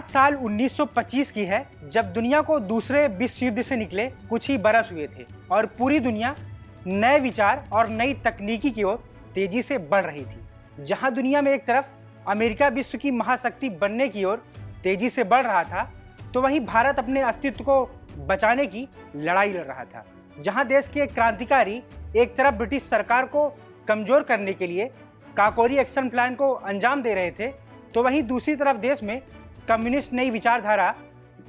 साल 1925 की है, जब दुनिया को दूसरे विश्व युद्ध से निकले कुछ ही बरस हुए थे और पूरी दुनिया नए विचार और नई तकनीकी की ओर तेजी से बढ़ रही थी। जहां दुनिया में एक तरफ अमेरिका विश्व की महाशक्ति बनने की ओर तेजी से बढ़ रहा था, तो वहीं भारत अपने अस्तित्व को बचाने की लड़ाई लड़ रहा था। जहां देश के क्रांतिकारी एक तरफ ब्रिटिश सरकार को कमजोर करने के लिए काकोरी एक्शन प्लान को अंजाम दे रहे थे, तो वहीं दूसरी तरफ देश में कम्युनिस्ट नई विचारधारा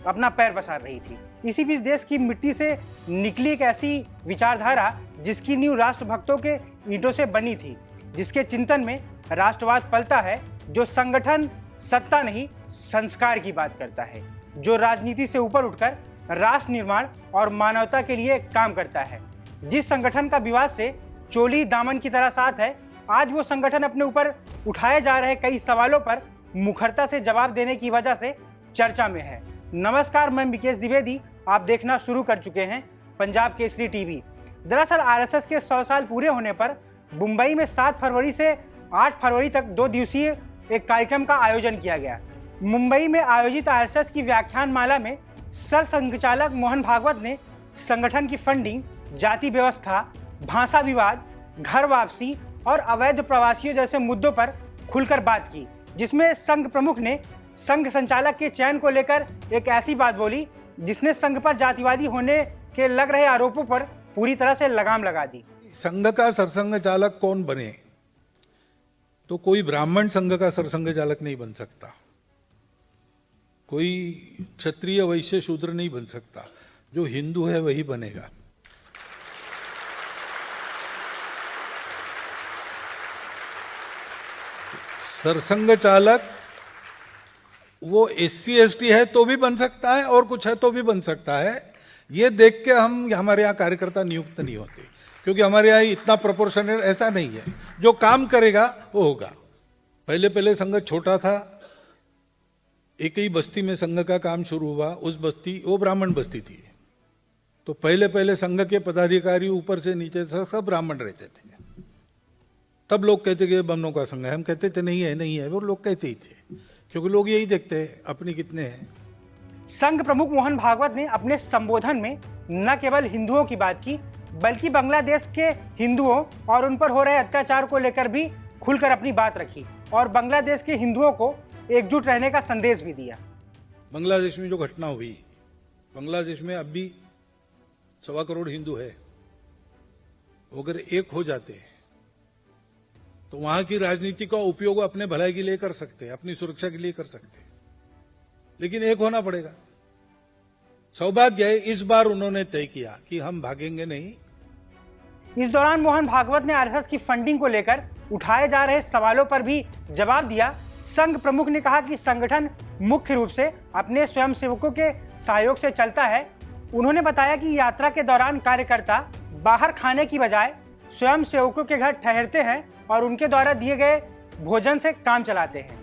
अपना पैर पसार रही थी। इसी बीच देश की मिट्टी से निकली एक ऐसी विचारधारा जिसकी नींव राष्ट्रभक्तों के ईंटों से बनी थी, जिसके चिंतन में राष्ट्रवाद पलता है, जो संगठन सत्ता नहीं संस्कार की बात करता है, जो राजनीति से ऊपर उठकर राष्ट्र निर्माण और मानवता के लिए काम करता है। जिस संगठन का विवाद से चोली दामन की तरह साथ है, आज वो संगठन अपने ऊपर उठाए जा रहे कई सवालों पर मुखरता से जवाब देने की वजह से चर्चा में है। नमस्कार, मैं विकेश द्विवेदी, आप देखना शुरू कर चुके हैं पंजाब केसरी टीवी। दरअसल आरएसएस के 100 साल पूरे होने पर मुंबई में 7 फरवरी से 8 फरवरी तक 2 दिवसीय एक कार्यक्रम का आयोजन किया गया। मुंबई में आयोजित आरएसएस की व्याख्यान माला में सर संघचालक मोहन भागवत ने संगठन की फंडिंग, जाति व्यवस्था, भाषा विवाद, घर वापसी और अवैध प्रवासियों जैसे मुद्दों पर खुलकर बात की, जिसमें संघ प्रमुख ने संघ संचालक के चयन को लेकर एक ऐसी बात बोली जिसने संघ पर जातिवादी होने के लग रहे आरोपों पर पूरी तरह से लगाम लगा दी। संघ का सरसंघ चालक कौन बने? तो कोई ब्राह्मण संघ का सरसंघ चालक नहीं बन सकता, कोई क्षत्रिय वैश्य शूद्र नहीं बन सकता, जो हिंदू है वही बनेगा। सरसंघ चालक वो SC ST है तो भी बन सकता है और कुछ है तो भी बन सकता है। ये देख के हमारे यहाँ कार्यकर्ता नियुक्त नहीं होते, क्योंकि हमारे यहाँ इतना प्रोपोर्शनल ऐसा नहीं है। जो काम करेगा वो होगा। पहले संघ छोटा था, एक ही बस्ती में संघ का काम शुरू हुआ। उस बस्ती वो ब्राह्मण बस्ती थी, तो पहले संघ के पदाधिकारी ऊपर से नीचे सब ब्राह्मण रहते थे। तब लोग कहते कि ब्राह्मणों का संघ है, हम कहते थे नहीं है, वो लोग कहते ही थे, क्योंकि लोग यही देखते हैं अपने कितने हैं। संघ प्रमुख मोहन भागवत ने अपने संबोधन में न केवल हिंदुओं की बात की, बल्कि बांग्लादेश के हिंदुओं और उन पर हो रहे अत्याचार को लेकर भी खुलकर अपनी बात रखी और बांग्लादेश के हिंदुओं को एकजुट रहने का संदेश भी दिया। बांग्लादेश में जो घटना हुई, बांग्लादेश में अब भी 1.25 करोड़ हिंदू है। अगर एक हो जाते तो वहां की राजनीति का उपयोग अपने भलाई के लिए कर सकते हैं, अपनी सुरक्षा के लिए कर सकते हैं, लेकिन एक होना पड़ेगा। सौभाग्य है इस बार उन्होंने तय किया कि हम भागेंगे नहीं। इस दौरान मोहन भागवत ने आरएसएस की फंडिंग को लेकर उठाए जा रहे सवालों पर भी जवाब दिया। संघ प्रमुख ने कहा कि संगठन मुख्य रूप से अपने स्वयंसेवकों के सहयोग से चलता है। उन्होंने बताया कि यात्रा के दौरान कार्यकर्ता बाहर खाने की बजाय स्वयंसेवकों के घर ठहरते हैं और उनके द्वारा दिए गए भोजन से काम चलाते हैं।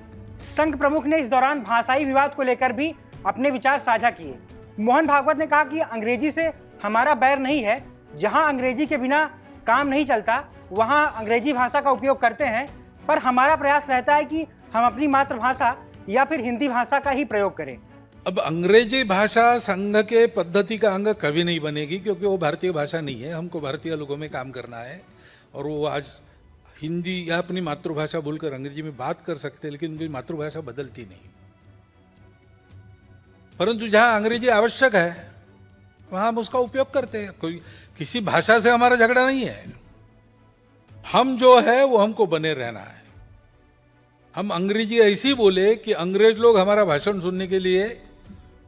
संघ प्रमुख ने इस दौरान भाषाई विवाद को लेकर भी अपने विचार साझा किए। मोहन भागवत ने कहा कि अंग्रेजी से हमारा बैर नहीं है, जहां अंग्रेजी के बिना काम नहीं चलता वहां अंग्रेजी भाषा का उपयोग करते हैं, पर हमारा प्रयास रहता है कि हम अपनी मातृभाषा या फिर हिंदी भाषा का ही प्रयोग करें। अब अंग्रेजी भाषा संघ के पद्धति का अंग कभी नहीं बनेगी, क्योंकि वो भारतीय भाषा नहीं है। हमको भारतीय लोगों में काम करना है, और वो आज हिंदी या अपनी मातृभाषा बोलकर अंग्रेजी में बात कर सकते हैं, लेकिन उनकी मातृभाषा बदलती नहीं। परंतु जहां अंग्रेजी आवश्यक है वहां हम उसका उपयोग करते हैं। कोई किसी भाषा से हमारा झगड़ा नहीं है। हम जो है वो हमको बने रहना है। हम अंग्रेजी ऐसी बोले कि अंग्रेज लोग हमारा भाषण सुनने के लिए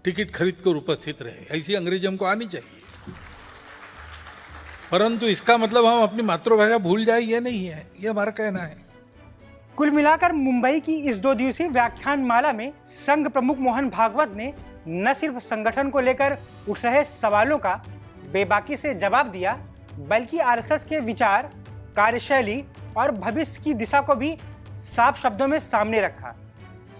टिकट खरीद कर उपस्थित रहे, ऐसी अंग्रेजी हमको आनी चाहिए। परंतु इसका मतलब हम अपनी मातृभाषा भूल जाए ये नहीं है, ये हमारा कहना है। कुल मिलाकर मुंबई की इस 2 दिवसीय व्याख्यान माला में संघ प्रमुख मोहन भागवत ने न सिर्फ संगठन को लेकर उठ रहे सवालों का बेबाकी से जवाब दिया, बल्कि आरएसएस के विचार, कार्यशैली और भविष्य की दिशा को भी साफ शब्दों में सामने रखा।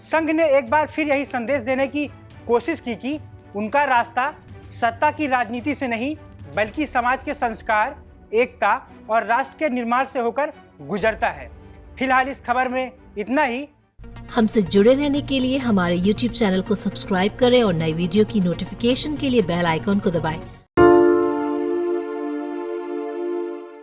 संघ ने एक बार फिर यही संदेश देने की कोशिश की कि उनका रास्ता सत्ता की राजनीति से नहीं, बल्कि समाज के संस्कार, एकता और राष्ट्र के निर्माण से होकर गुजरता है। फिलहाल इस खबर में इतना ही। हमसे जुड़े रहने के लिए हमारे YouTube चैनल को सब्सक्राइब करें और नई वीडियो की नोटिफिकेशन के लिए बेल आइकॉन को दबाएं।